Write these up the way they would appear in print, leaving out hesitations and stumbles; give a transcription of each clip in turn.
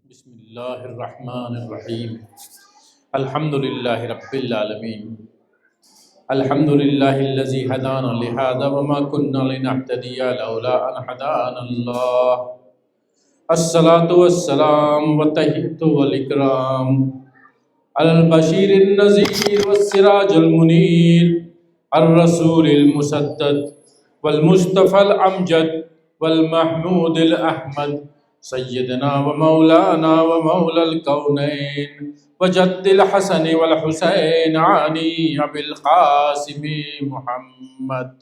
بسم اللہ الرحمن الرحیم الحمد للہ رب العالمین الحمد للہ الذی ہدانا لہذا وما كنا لنہتدی لولا ان ہدانا اللہ الصلاۃ والسلام والتحیۃ والاکرام علی البشیر النذیر والسراج المنیر الرسول المسدد والمصطفى الامجد والمحمود الاحمد سیدنا و مولانا و مولا الکونین وجد الحسن والحسین عانی ابی القاسم محمد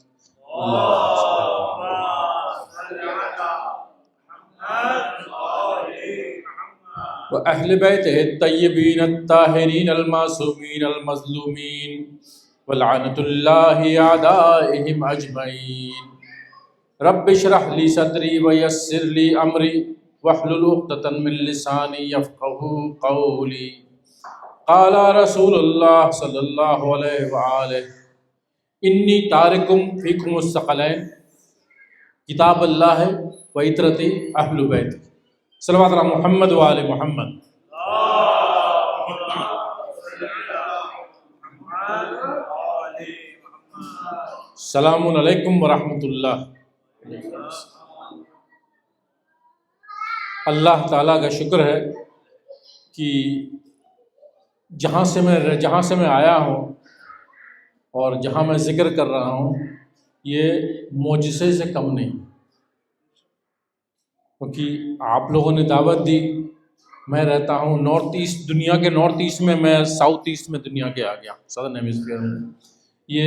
و اہل بیتہ الطیبین الطاہرین المعصومین المظلومین ولعنۃ اللہ اعدائہم اجمعین رب اشرح لی صدری ویسر لی امری واحلل عقدۃ من لسانی یفقہوا قولی قال رسول اللہ صلی اللہ علیہ وآلہ انی تارکم فیکم الثقلین کتاب اللہ و عطرت اہل بیت صلوات علی محمد و آل محمد۔ السلام علیکم ورحمۃ اللہ۔ اللہ تعالیٰ کا شکر ہے کہ جہاں سے میں آیا ہوں اور جہاں میں ذکر کر رہا ہوں یہ معجزے سے کم نہیں، کیونکہ آپ لوگوں نے دعوت دی۔ میں رہتا ہوں نارتھ ایسٹ، دنیا کے نارتھ ایسٹ میں ساؤتھ ایسٹ میں دنیا کے آ گیا، سدرن ہیمسفیئر میں۔ یہ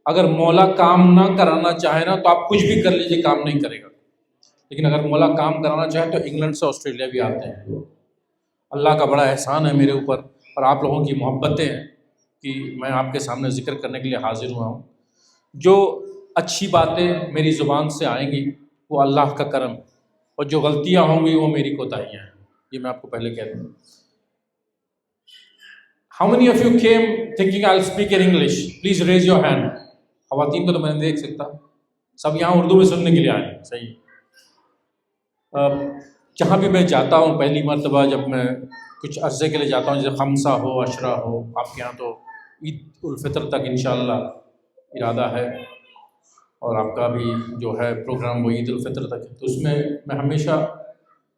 اگر مولا کام نہ کرانا چاہے نا تو آپ کچھ بھی کر لیجیے، کام نہیں کرے گا، لیکن اگر مولا کام کرانا چاہے تو انگلینڈ سے آسٹریلیا بھی آتے ہیں۔ اللہ کا بڑا احسان ہے میرے اوپر اور آپ لوگوں کی محبتیں ہیں کہ میں آپ کے سامنے ذکر کرنے کے لیے حاضر ہوا ہوں۔ جو اچھی باتیں میری زبان سے آئیں گی وہ اللہ کا کرم، اور جو غلطیاں ہوں گی وہ میری کوتاہیاں ہیں، یہ میں آپ کو پہلے کہہ دوں۔ How many of you came thinking I'll speak in English? Please raise your hand۔ خواتین کو تو میں نہیں دیکھ سکتا، سب یہاں اردو میں سننے کے لیے آئے ہیں، صحیح۔ جہاں بھی میں جاتا ہوں، پہلی مرتبہ جب میں کچھ عرصے کے لیے جاتا ہوں، جیسے خمسہ ہو، عشرہ ہو، آپ کے یہاں تو عید الفطر تک انشاءاللہ ارادہ ہے، اور آپ کا بھی جو ہے پروگرام وہ عید الفطر تک ہے، تو اس میں ہمیشہ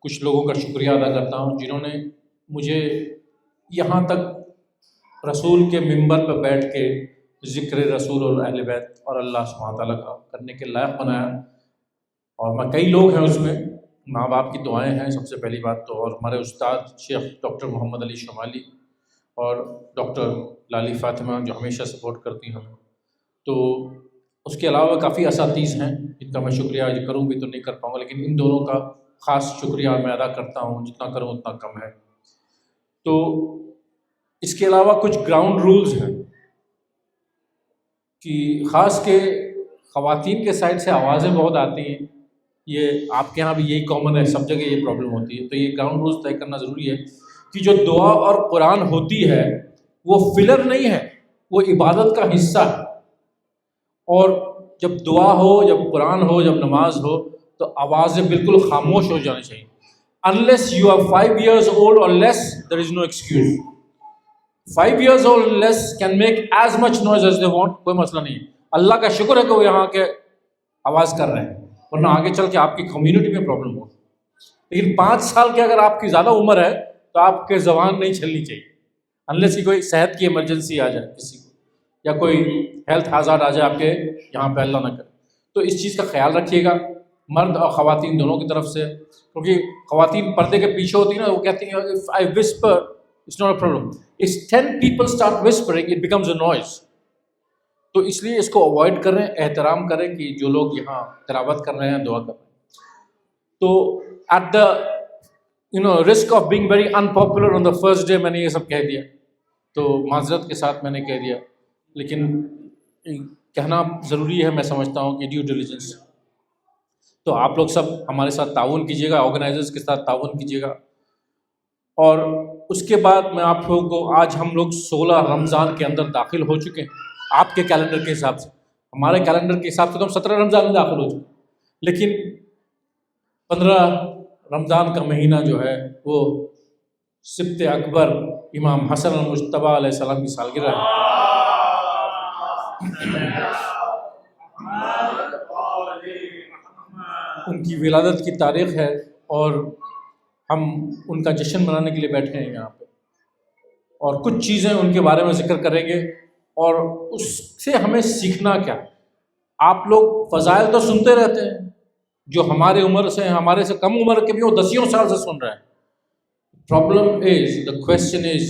کچھ لوگوں کا شکریہ ادا کرتا ہوں جنہوں نے مجھے یہاں تک رسول کے ممبر پہ بیٹھ کے ذکر رسول اور اہل بیت اور اللہ سبحانہ تعالیٰ کا کرنے کے لائق بنایا۔ اور میں کئی لوگ ہیں اس میں، ماں باپ کی دعائیں ہیں سب سے پہلی بات تو، اور ہمارے استاد شیخ ڈاکٹر محمد علی شمالی اور ڈاکٹر لالی فاطمہ جو ہمیشہ سپورٹ کرتی ہیں ہمیں، تو اس کے علاوہ کافی اساتذہ ہیں جن کا میں شکریہ کروں بھی تو نہیں کر پاؤں گا، لیکن ان دونوں کا خاص شکریہ میں ادا کرتا ہوں، جتنا کروں اتنا کم ہے۔ تو اس کے علاوہ کچھ گراؤنڈ رولز ہیں کہ خاص کے خواتین کے سائڈ سے آوازیں بہت آتی ہیں، یہ آپ کے ہاں بھی یہی کامن ہے، سب جگہ یہ پرابلم ہوتی ہے، تو یہ گراؤنڈ رولز طے کرنا ضروری ہے کہ جو دعا اور قرآن ہوتی ہے وہ فلر نہیں ہے، وہ عبادت کا حصہ ہے، اور جب دعا ہو، جب قرآن ہو، جب نماز ہو تو آوازیں بالکل خاموش ہو جانی چاہیے۔ unless you are 5 years old or less, there is no excuse۔ 5 years old or less can make as much noise as they want، کوئی مسئلہ نہیں ہے، اللہ کا شکر ہے کہ وہ یہاں کے آواز کر رہے ہیں، ورنہ آگے چل کے آپ کی کمیونٹی میں پرابلم ہو۔ لیکن 5 سال کے اگر آپ کی زیادہ عمر ہے تو آپ کے زبان نہیں چلنی چاہیے، انلیس کہ کوئی صحت کی ایمرجنسی آ جائے کسی کو، یا کوئی ہیلتھ ہازارڈ آ جائے آپ کے یہاں پہ، اللہ نہ کرے۔ تو اس چیز کا خیال رکھیے گا مرد اور خواتین دونوں کی طرف سے، کیونکہ خواتین پردے کے پیچھے ہوتی ہیں نا، وہ کہتی ہیں if I whisper it's not a problem, if 10 people start whispering it becomes a noise۔ تو اس لیے اس کو اوائڈ کریں، احترام کریں کہ جو لوگ یہاں تلاوت کر رہے ہیں، دعا کر رہے ہیں۔ تو at the risk of being very unpopular on the first day میں نے یہ سب کہہ دیا، تو معذرت کے ساتھ میں نے کہہ دیا، لیکن کہنا ضروری ہے، میں سمجھتا ہوں کہ ڈیو ڈیلیجنس۔ تو آپ لوگ سب ہمارے ساتھ تعاون کیجیے گا، آرگنائزرز کے ساتھ تعاون کیجیے گا۔ اور اس کے بعد میں آپ لوگوں کو، آج ہم لوگ 16 رمضان کے اندر داخل ہو چکے ہیں آپ کے کیلنڈر کے حساب سے، ہمارے کیلنڈر کے حساب سے تو ہم 17 رمضان میں داخل ہو چکے، لیکن 15 رمضان کا مہینہ جو ہے وہ سبت اکبر امام حسن المجتبیٰ علیہ السلام کی سالگرہ ہے. ان کی ولادت کی تاریخ ہے اور ہم ان کا جشن منانے کے لیے بیٹھے ہیں یہاں پہ، اور کچھ چیزیں ان کے بارے میں ذکر کریں گے اور اس سے ہمیں سیکھنا کیا. آپ لوگ فضائل تو سنتے رہتے ہیں، جو ہمارے عمر سے ہیں، ہمارے سے کم عمر کے بھی وہ 10 سال سے سن رہے ہیں. Problem is, the question is,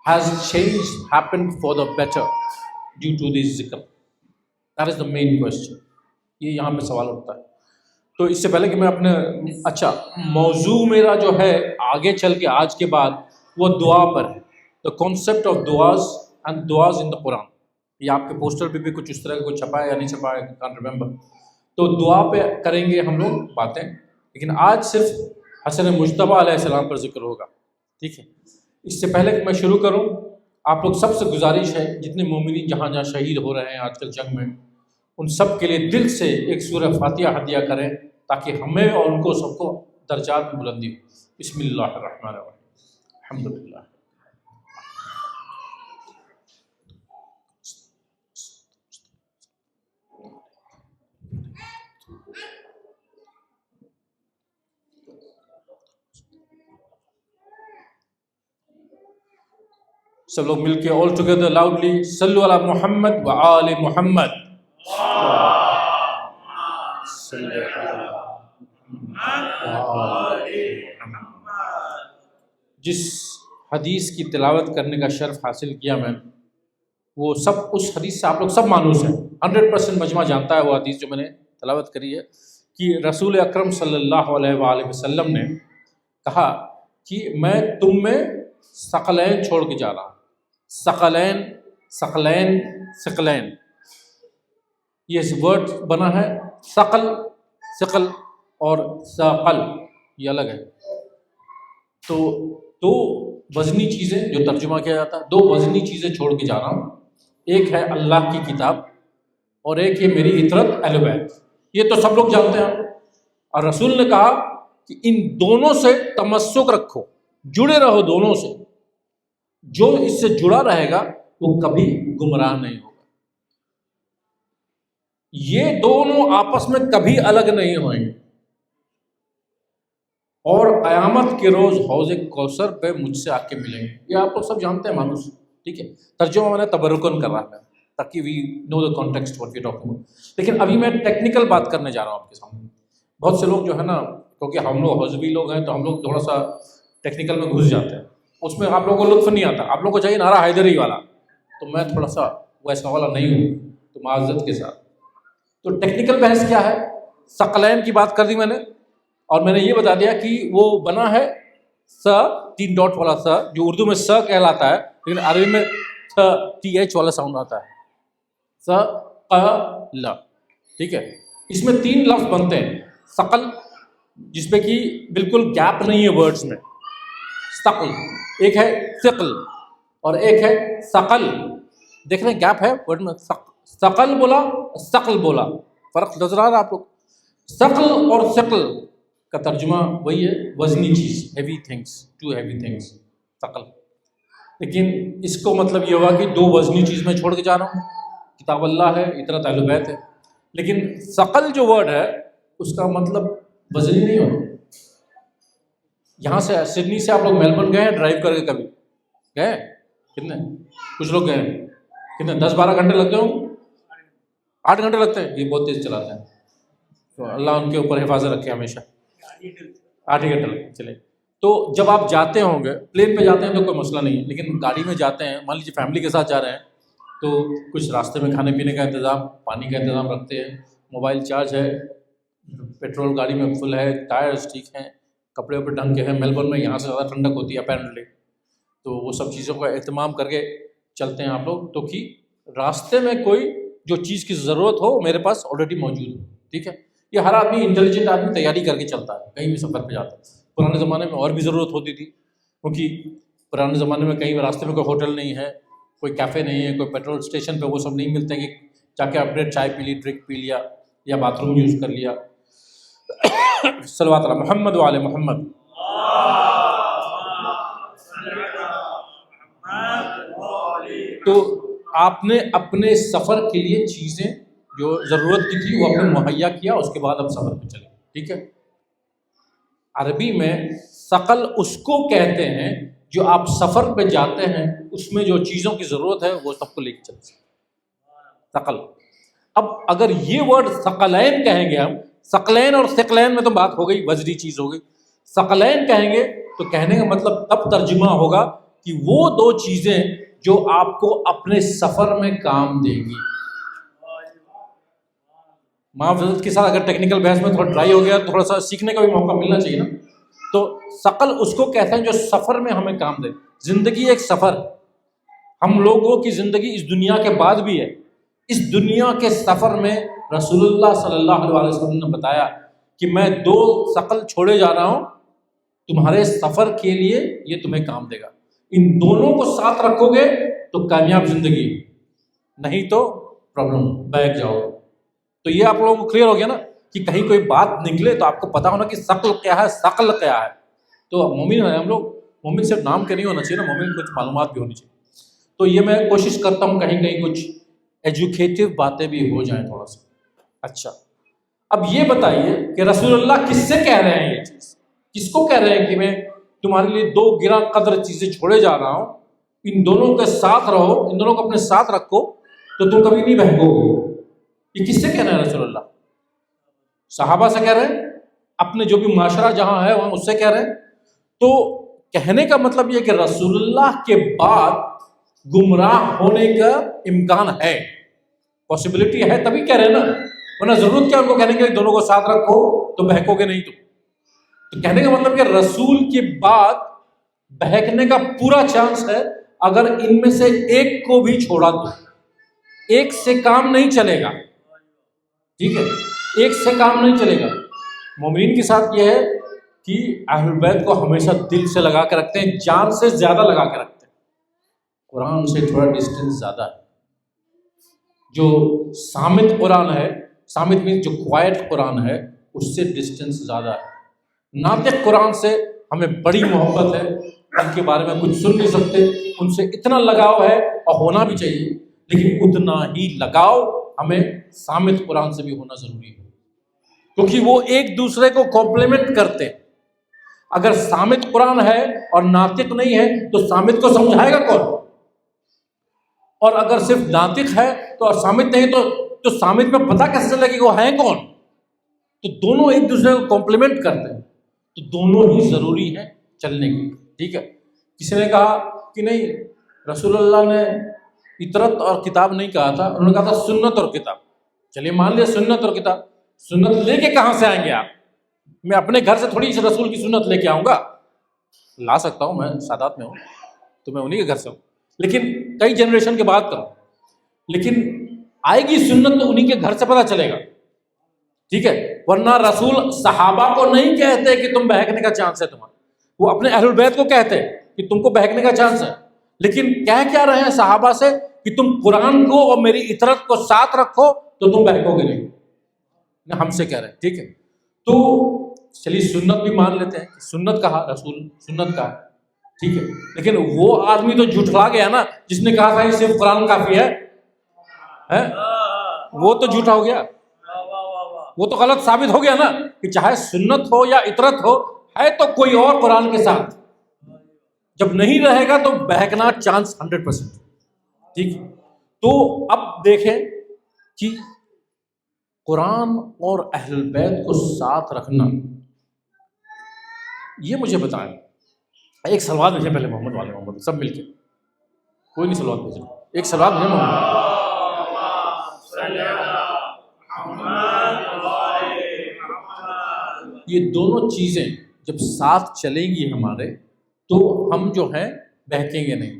has change happened for the better due to this zikr? That is the main question. یہ یہاں پہ سوال اٹھتا ہے. تو اس سے پہلے کہ میں اپنے موضوع میرا جو ہے آگے چل کے آج کے بعد وہ دعا پر ہے. The concept of du'as and du'as in the Quran. یہ آپ کے پوسٹر پہ بھی کچھ اس طرح کا کچھ چھپا ہے یا نہیں چھپا ہے, can't remember. تو دعا پہ کریں گے ہم لوگ باتیں, لیکن آج صرف حسن مجتبیٰ علیہ السلام پر ذکر ہوگا. ٹھیک ہے. اس سے پہلے کہ میں شروع کروں, آپ لوگ سب سے گزارش ہے, جتنے مومنین جہاں جہاں شہید ہو رہے ہیں آج کل جنگ میں, ان سب کے لیے دل سے ایک سورہ فاتحہ ہدیہ کریں تاکہ ہمیں اور ان کو سب کو درجات میں بلندی ہو. بسم اللہ الرحمن الرحیم. الحمدللہ. سب لوگ مل کے all together loudly صلو علی محمد و آل محمد. جس حدیث کی تلاوت کرنے کا شرف حاصل کیا میں, وہ سب اس حدیث سے آپ لوگ سب مانوس ہیں. 100% مجمع جانتا ہے وہ حدیث جو میں نے تلاوت کری ہے, کہ رسول اکرم صلی اللہ علیہ وآلہ وسلم نے کہا کہ میں تم میں ثقلین چھوڑ کے جا رہا ہوں. ثقلین, ثقلین, ثقلین, یہ ورڈ بنا ہے. ثقل, ثقل اور ثقل یہ الگ ہے. تو دو وزنی چیزیں جو ترجمہ کیا جاتا ہے, دو وزنی چیزیں چھوڑ کے جا رہا ہوں. ایک ہے اللہ کی کتاب اور ایک ہے میری عطرت اہل بیت. یہ تو سب لوگ جانتے ہیں. اور رسول نے کہا کہ ان دونوں سے تمسک رکھو, جڑے رہو دونوں سے. جو اس سے جڑا رہے گا وہ کبھی گمراہ نہیں ہوگا. یہ دونوں آپس میں کبھی الگ نہیں ہوئیں گے, اور قیامت کے روز حوض کوثر پہ مجھ سے آ کے ملیں گے. یہ آپ لوگ سب جانتے ہیں مانوس. ٹھیک ہے. ترجمہ میں نے تبرکن کر رہا ہے تاکہ we know the context what we talking about. لیکن ابھی میں ٹیکنیکل بات کرنے جا رہا ہوں آپ کے سامنے. بہت سے لوگ جو ہے نا, کیونکہ ہم لوگ حزبی لوگ ہیں تو ہم لوگ تھوڑا سا ٹیکنیکل میں گھس جاتے ہیں, اس میں آپ لوگوں کو لطف نہیں آتا. آپ لوگوں کو چاہیے نعرہ حیدری والا, تو میں تھوڑا سا ویسا والا نہیں ہوں, تو معذرت کے ساتھ. تو ٹیکنیکل بحث کیا ہے, ثقلین کی بات کر دی میں نے, اور میں نے یہ بتا دیا کہ وہ بنا ہے س, 3 ڈاٹ والا س, جو اردو میں س کہلاتا ہے لیکن عربی میں ٹی ایچ والا ساؤنڈ آتا ہے. ثقل. ٹھیک ہے. اس میں 3 لفظ بنتے ہیں. ثقل, جس پہ کہ بالکل گیپ نہیں ہے ورڈز میں. ثقل ایک ہے, ثقل اور ایک ہے ثقل. دیکھ رہے ہیں گیپ ہے ورڈ میں. ثقل بولا, ثقل بولا, فرق نظر آ رہا ہے آپ لوگ. ثقل اور ثقل کا ترجمہ وہی ہے, وزنی چیز, heavy things, to heavy things, ثقل. لیکن اس کو مطلب یہ ہوا کہ 2 وزنی چیز میں چھوڑ کے جا رہا ہوں. کتاب اللہ ہے, عطرت اہل بیت ہے. لیکن ثقل جو ورڈ ہے اس کا مطلب وزنی نہیں ہوتا. یہاں سے سڈنی سے آپ لوگ میلبرن گئے ہیں ڈرائیو کر کے, کبھی گئے کتنے؟ کچھ لوگ گئے ہیں. کتنے 10-12 گھنٹے لگتے ہوں, 8 گھنٹے لگتے ہیں. یہ بہت تیز چلاتے ہیں, تو اللہ ان کے اوپر حفاظت رکھے ہمیشہ. 8 ہی گھنٹے لگتے. چلے, تو جب آپ جاتے ہوں گے, پلین پہ جاتے ہیں تو کوئی مسئلہ نہیں ہے, لیکن گاڑی میں جاتے ہیں, مان لیجیے فیملی کے ساتھ جا رہے ہیں, تو کچھ راستے میں کھانے پینے کا انتظام, پانی کا انتظام رکھتے ہیں, موبائل چارج ہے, پیٹرول گاڑی میں فل ہے, ٹائرز ٹھیک ہیں, کپڑے وپڑے ڈھنگ کے ہیں. میلبرن میں یہاں سے زیادہ ٹھنڈک ہوتی ہے اپیرنٹلی, تو وہ سب چیزوں کا اہتمام کر کے چلتے ہیں آپ لوگ, تو کہ راستے میں کوئی جو چیز کی ضرورت ہو میرے پاس آلریڈی موجود ہو. ٹھیک ہے. یہ ہر آدمی, انٹیلیجنٹ آدمی تیاری کر کے چلتا ہے کہیں بھی سفر پہ جاتا ہے. پرانے زمانے میں اور بھی ضرورت ہوتی تھی, کیونکہ پرانے زمانے میں کہیں راستے میں کوئی ہوٹل نہیں ہے, کوئی کیفے نہیں ہے, کوئی پیٹرول اسٹیشن پہ وہ سب نہیں ملتے کہ جا کے اپ ڈیٹ چائے پی لی, ڈرنک پی لیا, یا باتھ روم یوز کر لیا. صلوات علی محمد وعلی محمد. تو آپ نے اپنے سفر کے لیے چیزیں جو ضرورت کی تھی وہ آپ نے مہیا کیا، اس کے بعد آپ سفر پہ چلے. ٹھیک ہے. عربی میں ثقل اس کو کہتے ہیں جو آپ سفر پہ جاتے ہیں، اس میں جو چیزوں کی ضرورت ہے وہ سب کو لے کے چلتے ہیں، ثقل. اب اگر یہ ورڈ ثقلین کہیں گے ہم، ثقلین اور ثقلین میں تو بات ہو گئی، وزنی چیز ہو گئی. ثقلین کہیں گے تو کہنے کا مطلب تب ترجمہ ہوگا کہ وہ دو چیزیں جو آپ کو اپنے سفر میں کام دیں گی. معذرت کے ساتھ اگر ٹیکنیکل بحث میں تھوڑا ٹرائی ہو گیا، تھوڑا سا سیکھنے کا بھی موقع ملنا چاہیے نا. تو ثقل اس کو کہتے ہیں جو سفر میں ہمیں کام دے. زندگی ایک سفر، ہم لوگوں کی زندگی اس دنیا کے بعد بھی ہے. اس دنیا کے سفر میں رسول اللہ صلی اللہ علیہ وسلم نے بتایا کہ میں دو ثقل چھوڑے جا رہا ہوں تمہارے سفر کے لیے، یہ تمہیں کام دے گا. ان دونوں کو ساتھ رکھو گے تو کامیاب زندگی، نہیں تو پرابلم، بیٹھ جاؤ. تو یہ آپ لوگوں کو کلیئر ہو گیا نا کہ کہیں کوئی بات نکلے تو آپ کو پتا ہونا کہ ثقل کیا ہے، ثقل کیا ہے. تو مومن ہیں ہم لوگ، مومن صرف نام کے نہیں ہونا چاہیے نا، مومن کچھ معلومات بھی ہونی چاہیے. تو یہ میں کوشش کرتا ہوں کہیں کہیں کچھ ایجوکیٹو باتیں بھی ہو جائیں تھوڑا سا. اچھا، اب یہ بتائیے کہ رسول اللہ کس سے کہہ رہے ہیں یہ چیز؟ کس کو کہہ رہے ہیں کہ میں تمہارے لیے دو گراں قدر چیزیں چھوڑے جا رہا ہوں، ان دونوں کے ساتھ رہو، ان دونوں کو اپنے ساتھ رکھو تو تم کبھی نہیں بہکو گے. یہ کس سے کہہ رہے ہیں رسول اللہ؟ صحابہ سے کہہ رہے ہیں، اپنے جو بھی معاشرہ جہاں ہے وہاں اس سے کہہ رہے ہیں. تو کہنے کا مطلب یہ کہ رسول اللہ کے بعد گمراہ ہونے کا امکان ہے، پاسبلٹی ہے، تبھی کہہ رہے ہیں نا. ورنہ ضرورت کیا ان کو کہنے کے دونوں کو ساتھ رکھو تو بہکو گے نہیں. تو کہنے کا مطلب کہ رسول کے بعد بہکنے کا پورا چانس ہے اگر ان میں سے ایک کو بھی چھوڑا تو. ایک سے کام نہیں چلے گا. ٹھیک ہے، ایک سے کام نہیں چلے گا. مومنین کے ساتھ یہ ہے کہ اہل بیت کو ہمیشہ دل سے لگا کے رکھتے ہیں، جان سے زیادہ لگا کے رکھتے ہیں. قرآن سے تھوڑا ڈسٹینس زیادہ ہے. جو صامت قرآن ہے، صامت میں جو کوائٹ قرآن ہے، اس سے ڈسٹینس زیادہ ہے. ناطق قرآن سے ہمیں بڑی محبت ہے، ان کے بارے میں کچھ سن نہیں سکتے، ان سے اتنا لگاؤ ہے اور ہونا بھی چاہیے، لیکن اتنا ہی لگاؤ ہمیں صامت قرآن سے بھی ہونا ضروری ہے، کیونکہ وہ ایک دوسرے کو کمپلیمنٹ کرتے ہیں. اگر صامت قرآن ہے اور ناطق نہیں ہے تو صامت کو سمجھائے گا کون؟ اور اگر صرف ناطق ہے تو اور صامت نہیں تو صامت میں پتہ کیسے چلے کہ وہ ہیں کون؟ تو دونوں ایک دوسرے کو کمپلیمنٹ کرتے ہیں، تو دونوں ہی ضروری ہیں چلنے کی. ٹھیک ہے. کسی نے کہا کہ نہیں رسول اللہ نے اطرت اور کتاب نہیں کہا تھا، انہوں نے کہا تھا سنت اور کتاب. چلیے مان لیا سنت اور کتاب. سنت لے کے کہاں سے آئیں گے آپ؟ میں اپنے گھر سے تھوڑی اس رسول کی سنت لے کے آؤں گا. لا سکتا ہوں، میں سادات میں ہوں تو میں انہی کے گھر سے ہوں، لیکن کئی جنریشن کے بعد کروں. لیکن آئے گی سنت تو انہی کے گھر سے پتہ چلے گا. ٹھیک ہے. ورنہ رسول صحابہ کو نہیں کہتے کہ تم بہکنے کا چانس ہے تمہارا، وہ اپنے اہل البیت کو کہتے کہ تم کو بہکنے کا چانس ہے. لیکن کہہ کیا رہے ہیں صحابہ سے کہ تم قرآن کو اور میری اطرت کو ساتھ رکھو تو تم بہکو گے نہیں. ہم سے کہہ رہے ہیں. ٹھیک ہے. تو چلیے سنت بھی مان لیتے ہیں، سنت کہا، رسول سنت کہا. ٹھیک ہے. لیکن وہ آدمی تو جھٹلا گیا نا جس نے کہا تھا یہ صرف قرآن کافی ہے. وہ تو جھوٹا ہو گیا، وہ تو غلط ثابت ہو گیا نا کہ چاہے سنت ہو یا اطرت ہو، ہے تو کوئی اور قرآن کے ساتھ. جب نہیں رہے گا تو بہکنا چانس 100%. ٹھیک. تو اب دیکھیں کہ قرآن اور اہل بیت کو ساتھ رکھنا، یہ مجھے بتائیں. ایک سلوات بھیجیں پہلے محمد والے محمد، سب مل کے، کوئی نہیں سلوات بھیجیں، ایک سلوات بھیجیں محمد. یہ دونوں چیزیں جب ساتھ چلیں گی ہمارے تو ہم جو ہیں بہکیں گے نہیں.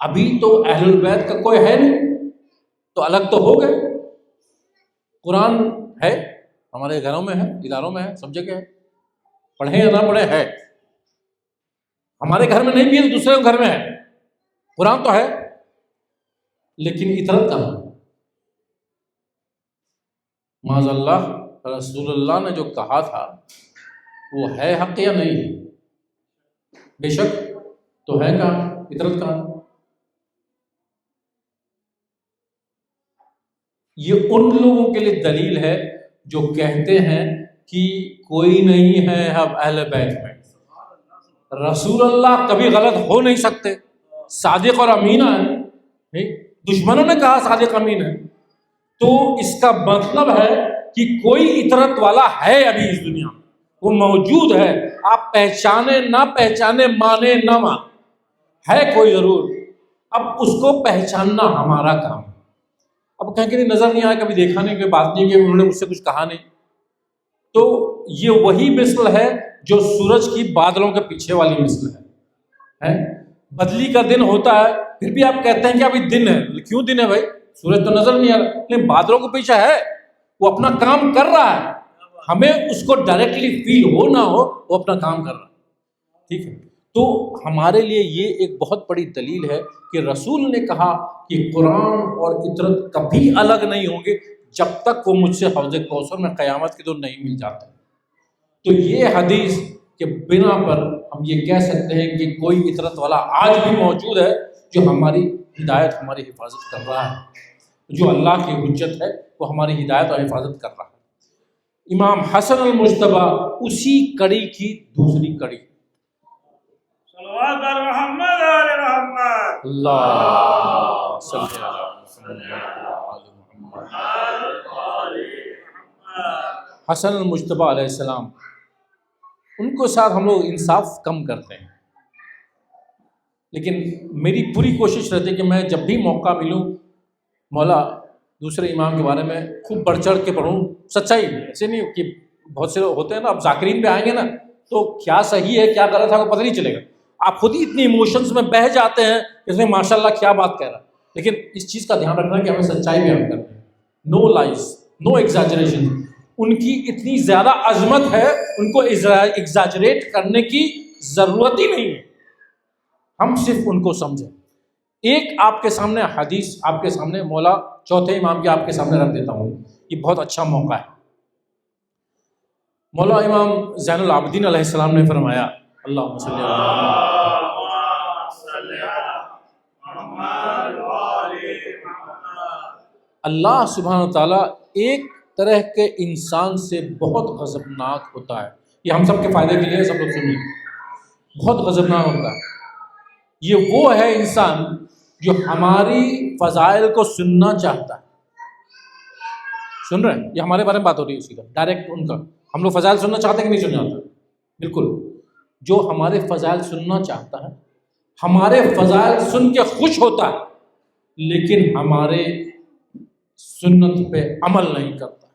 ابھی تو اہل البیت کا کوئی ہے نہیں تو الگ تو ہو گئے. قرآن ہے ہمارے گھروں میں ہے، اداروں میں ہے، سب جگہ ہے، پڑھیں یا نہ پڑھیں ہے. ہمارے گھر میں نہیں بھی ہے تو دوسرے کے گھر میں ہے. قرآن تو ہے لیکن اطرت کہاں؟ معاذ اللہ رسول اللہ نے جو کہا تھا وہ ہے حق یا نہیں ہے؟ بے شک تو ہے کہاں فطرت کہاں؟ یہ ان لوگوں کے لیے دلیل ہے جو کہتے ہیں کہ کوئی نہیں ہے اب اہل بیت میں، رسول اللہ کبھی غلط ہو نہیں سکتے، صادق اور امینہ ہے، دشمنوں نے کہا صادق امین ہے، تو اس کا مطلب ہے کہ کوئی اطرت والا ہے ابھی اس دنیا میں، وہ موجود ہے، آپ پہچانے نہ پہچانے، مانے نہ مان، ہے کوئی ضرور، اب اس کو پہچاننا ہمارا کام ہے۔ اب کہیں کہ نہیں نظر نہیں آیا، کبھی دیکھا نہیں، کوئی بات نہیں، کہ انہوں نے مجھ سے کچھ کہا نہیں، تو یہ وہی مثل ہے جو سورج کی بادلوں کے پیچھے والی مثل ہے۔ بدلی کا دن ہوتا ہے، پھر بھی آپ کہتے ہیں کہ ابھی دن ہے، کیوں دن ہے بھائی؟ سورج تو نظر نہیں آ رہا، لیکن بادلوں کے پیچھے ہے، وہ اپنا کام کر رہا ہے، ہمیں اس کو ڈائریکٹلی فیل ہو نہ ہو، وہ اپنا کام کر رہا ہے، ٹھیک ہے۔ تو ہمارے لیے یہ ایک بہت بڑی دلیل ہے کہ رسول نے کہا کہ قرآن اور اطرت کبھی الگ نہیں ہوں گے جب تک وہ مجھ سے حوض کوثر میں قیامت کے دن نہیں مل جاتے۔ تو یہ حدیث کے بنا پر ہم یہ کہہ سکتے ہیں کہ کوئی اطرت والا آج بھی موجود ہے جو ہماری ہدایت، ہماری حفاظت کر رہا ہے، جو اللہ کی حجت ہے وہ ہماری ہدایت اور حفاظت کر رہا ہے۔ امام حسن المجتبیٰ اسی کڑی کی دوسری کڑی، صلوات محمد آل محمد، اللہ صلی اللہ حسن المجتبیٰ علیہ السلام، ان کو ساتھ ہم لوگ انصاف کم کرتے ہیں، لیکن میری پوری کوشش رہتی ہے کہ میں جب بھی موقع ملوں مولا دوسرے امام کے بارے میں خوب بڑھ چڑھ کے پڑھوں، سچائی میں، ایسے نہیں کہ بہت سے لوگ ہوتے ہیں نا، اب ذاکرین پہ آئیں گے نا تو کیا صحیح ہے کیا غلط ہے آپ کو پتہ نہیں چلے گا، آپ خود ہی اتنی ایموشنز میں بہہ جاتے ہیں کہ اس میں ماشاء اللہ کیا بات کہہ رہا ہے، لیکن اس چیز کا دھیان رکھنا کہ ہمیں سچائی بیان کرنی ہے، نو لائز، نو ایگزیجریشن۔ ان کی اتنی زیادہ عظمت ہے، ان کو ایگزیجریٹ کرنے کی ضرورت ہی نہیں ہے، ہم صرف ان کو سمجھیں۔ ایک آپ کے سامنے حدیث، آپ کے سامنے مولا چوتھے امام کی آپ کے سامنے رکھ دیتا ہوں، یہ بہت اچھا موقع ہے۔ مولا امام زین العابدین علیہ السلام نے فرمایا، اللہم صلی اللہ سبحانہ وتعالیٰ ایک طرح کے انسان سے بہت غضبناک ہوتا ہے، یہ ہم سب کے فائدے کے لیے سب لوگ سنیں، بہت غضبناک ہوتا ہے۔ یہ وہ ہے انسان جو ہماری فضائل کو سننا چاہتا ہے، سن رہے ہیں، یہ ہمارے بارے میں بات ہو رہی ہے اسی کا ڈائریکٹ، ان کا ہم لوگ فضائل سننا چاہتے ہیں کہ نہیں سننا چاہتے؟ بالکل، جو ہمارے فضائل سننا چاہتا ہے، ہمارے فضائل سن کے خوش ہوتا ہے، لیکن ہمارے سنت پہ عمل نہیں کرتا،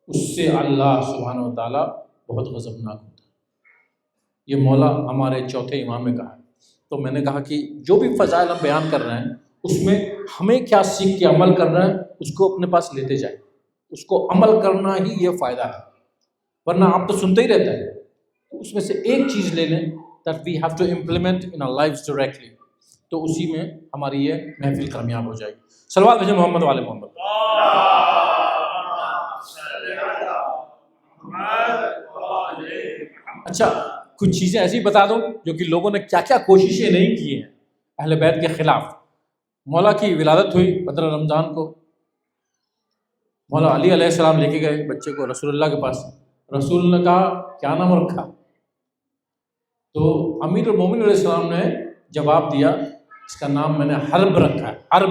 اس سے اللہ سبحانہ و تعالیٰ بہت غضبناک ہوتا ہے۔ یہ مولا ہمارے چوتھے امام نے کہا ہے۔ تو میں نے کہا کہ جو بھی فضائل ہم بیان کر رہے ہیں اس میں ہمیں کیا سیکھ کے عمل کر رہے ہیں اس کو اپنے پاس لیتے جائیں، اس کو عمل کرنا ہی یہ فائدہ ہے، ورنہ آپ تو سنتے ہی رہتے ہیں، اس میں سے ایک چیز لے لیں that we have to implement in our lives directly، تو اسی میں ہماری یہ محفل کامیاب ہو جائے گی۔ صلوات بھیجیں محمد والے محمد۔ اچھا، کچھ چیزیں ایسی بتا دوں جو کہ لوگوں نے کیا کیا کوششیں نہیں کی ہیں اہل بیت کے خلاف۔ مولا کی ولادت ہوئی 15 رمضان کو، مولا علی علیہ السلام لے کے گئے بچے کو رسول اللہ کے پاس، رسول نے کہا کیا نام رکھا؟ تو امیر المومنین علیہ السلام نے جواب دیا اس کا نام میں نے حرب رکھا ہے۔ حرب،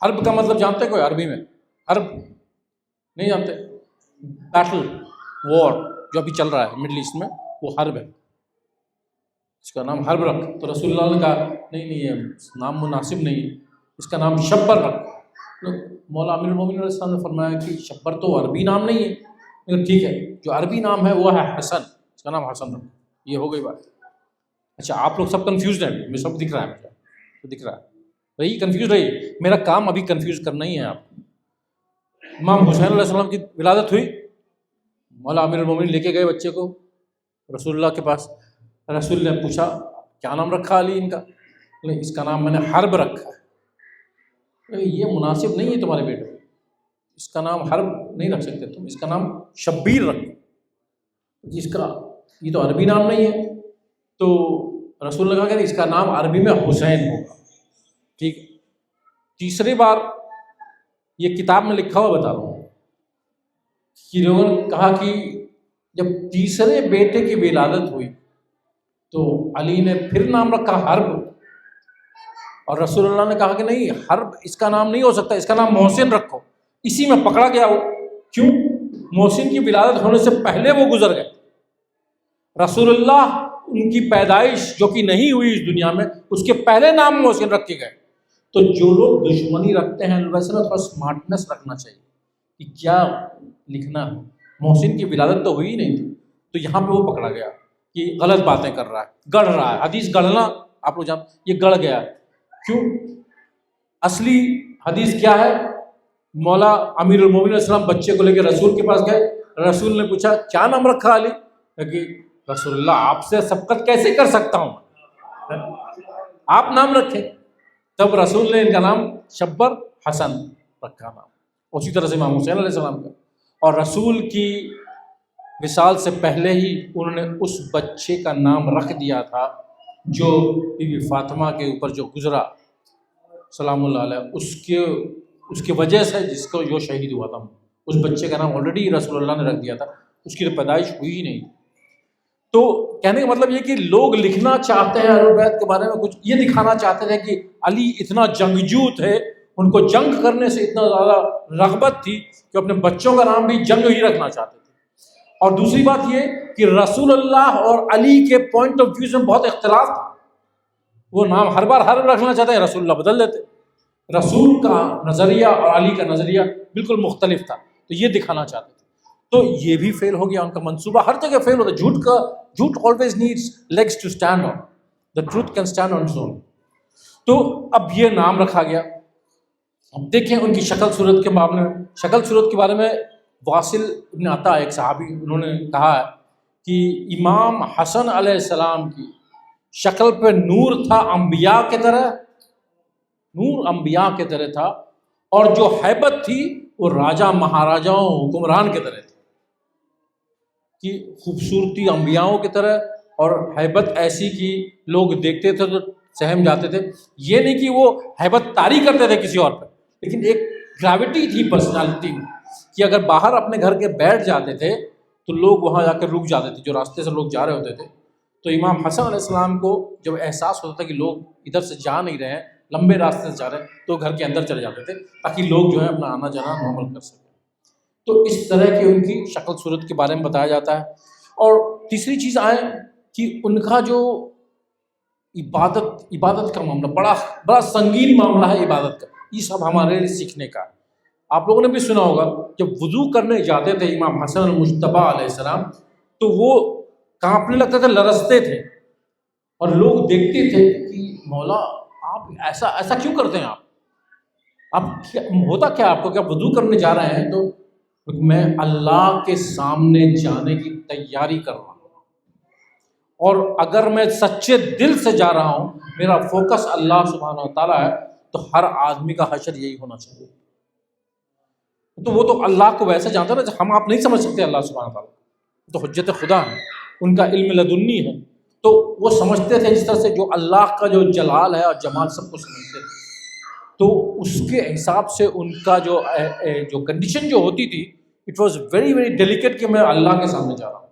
حرب کا مطلب جانتے کوئی عربی میں؟ حرب نہیں جانتے؟ بیٹل، وار جو ابھی چل رہا ہے مڈل ایسٹ میں، وہ حرب ہے، اس کا نام حرب رکھ۔ تو رسول اللہ نے کہا نہیں یہ نام مناسب نہیں ہے، اس کا نام شبر رکھ۔ مولا امیر المومنین علیہ السلام نے فرمایا کہ شبر تو عربی نام نہیں ہے، لیکن ٹھیک ہے جو عربی نام ہے وہ ہے حسن، اس کا نام حسن رکھ۔ یہ ہو گئی بات۔ اچھا آپ لوگ سب کنفیوزڈ ہیں، مجھے سب دکھ رہا ہے، مجھے تو دکھ رہا ہے، رہی کنفیوز رہی، میرا کام ابھی کنفیوز کرنا ہی ہے آپ کو۔ امام حسین علیہ السلام کی ولادت ہوئی، مولا امیر المومنین لے کے گئے بچے کو رسول اللہ کے پاس، رسول نے پوچھا کیا نام رکھا علی ان کا؟ اس کا نام میں نے حرب رکھا ہے۔ یہ مناسب نہیں ہے تمہارے بیٹے، اس کا نام حرب نہیں رکھ سکتے تم، اس کا نام شبیر رکھو، اس کا یہ تو عربی نام نہیں ہے۔ تو رسول نے کہا کہ اس کا نام عربی میں حسین ہوگا، ٹھیک ہے۔ تیسری بار یہ کتاب میں لکھا ہوا بتا رہا ہوں کہ لوگوں نے کہا کہ جب تیسرے بیٹے کی ولادت ہوئی تو علی نے پھر نام رکھا حرب، اور رسول اللہ نے کہا کہ نہیں، حرب اس کا نام نہیں ہو سکتا، اس کا نام محسن رکھو۔ اسی میں پکڑا گیا وہ، کیوں؟ محسن کی ولادت ہونے سے پہلے وہ گزر گئے، رسول اللہ ان کی پیدائش جو کہ نہیں ہوئی اس دنیا میں، اس کے پہلے نام محسن رکھے گئے۔ تو جو لوگ دشمنی رکھتے ہیں ویسے نا تھوڑا اسمارٹنس رکھنا چاہیے کہ کیا لکھنا ہے۔ محسن کی ولادت تو ہوئی نہیں تھی، تو یہاں پہ وہ پکڑا گیا کہ غلط باتیں کر رہا ہے، گڑھ رہا ہے۔ حدیث گڑھنا آپ لوگ جان، یہ گڑھ گیا ہے، کیوں؟ اصلی حدیث کیا ہے؟ مولا امیر المومنین علیہ السلام بچے کو لے کے رسول کے پاس گئے، رسول نے پوچھا کیا نام رکھا علی؟ کہ رسول اللہ آپ سے سبقت کیسے کر سکتا ہوں، آپ نام رکھیں۔ تب رسول نے ان کا نام شبر حسن رکھا نام، اسی طرح سے امام حسین علیہ السلام کا۔ اور رسول کی وصال سے پہلے ہی انہوں نے اس بچے کا نام رکھ دیا تھا جو بی بی فاطمہ کے اوپر جو گزرا سلام اللہ علیہ، اس کی وجہ سے جس کو جو شہید ہوا تھا، اس بچے کا نام آلریڈی رسول اللہ نے رکھ دیا تھا، اس کی پیدائش ہوئی ہی نہیں۔ تو کہنے کا مطلب یہ کہ لوگ لکھنا چاہتے ہیں اہل بیت کے بارے میں، کچھ یہ دکھانا چاہتے تھے کہ علی اتنا جنگجو تھے، ان کو جنگ کرنے سے اتنا زیادہ رغبت تھی کہ اپنے بچوں کا نام بھی جنگ ہی رکھنا چاہتے تھے۔ اور دوسری بات یہ کہ رسول اللہ اور علی کے پوائنٹ آف ویو میں بہت اختلاف تھا، وہ نام ہر بار ہر رکھنا چاہتے ہیں، رسول اللہ بدل دیتے۔ رسول کا نظریہ اور علی کا نظریہ بالکل مختلف تھا، تو یہ دکھانا چاہتے تھے۔ تو یہ بھی فیل ہو گیا، ان کا منصوبہ ہر جگہ فیل ہوتا ہے۔ جھوٹ always needs legs to stand on, the truth can stand on its own۔ تو اب یہ نام رکھا گیا۔ اب دیکھیں ان کی شکل صورت کے معاملے میں، شکل صورت کے بارے میں واصل ابن عطا ایک صحابی، انہوں نے کہا ہے کہ امام حسن علیہ السلام کی شکل پہ نور تھا انبیاء کے طرح، نور انبیاء کے طرح تھا، اور جو ہیبت تھی وہ راجہ مہاراجاؤں حکمران کے طرح تھی، کہ خوبصورتی انبیاؤں کی طرح اور ہیبت ایسی کہ لوگ دیکھتے تھے تو سہم جاتے تھے۔ یہ نہیں کہ وہ ہیبت طاری کرتے تھے کسی اور پہ، لیکن ایک گریوٹی تھی پرسنالٹی میں، کہ اگر باہر اپنے گھر کے بیٹھ جاتے تھے تو لوگ وہاں جا کر رک جاتے تھے، جو راستے سے لوگ جا رہے ہوتے تھے۔ تو امام حسن علیہ السلام کو جب احساس ہوتا تھا کہ لوگ ادھر سے جا نہیں رہے ہیں، لمبے راستے سے جا رہے ہیں، تو گھر کے اندر چلے جاتے تھے تاکہ لوگ جو ہے اپنا آنا جانا نارمل کر سکیں۔ تو اس طرح کی ان کی شکل صورت کے بارے میں بتایا جاتا ہے۔ اور تیسری چیز آئے کہ ان کا جو عبادت کا معاملہ بڑا سنگین معاملہ ہے عبادت کا، یہ سب ہمارے لیے سیکھنے کا ہے۔ آپ لوگوں نے بھی سنا ہوگا جب وضو کرنے جاتے تھے امام حسن المجتبیٰ علیہ السلام، تو وہ کانپنے لگتے تھے، لرزتے تھے، اور لوگ دیکھتے تھے کہ مولا آپ ایسا کیوں کرتے ہیں، آپ ہوتا کیا آپ کو، کہ آپ وضو کرنے جا رہے ہیں؟ تو میں اللہ کے سامنے جانے کی تیاری کر رہا ہوں، اور اگر میں سچے دل سے جا رہا ہوں، میرا فوکس اللہ سبحانہ و تعالیٰ ہے، تو ہر آدمی کا حشر یہی ہونا چاہیے۔ تو وہ تو اللہ کو ویسے جانتا ہے نا، آپ نہیں سمجھ سکتے اللہ سبحانہ و تعالیٰ، تو حجت خدا ہے، ان کا علم لدنی ہے، تو وہ سمجھتے تھے جس طرح سے جو اللہ کا جو جلال ہے اور جمال سب کو سمجھتے تھے۔ تو اس کے حساب سے ان کا جو کنڈیشن جو ہوتی تھی، it was very very delicate, کہ میں اللہ کے سامنے جا رہا ہوں۔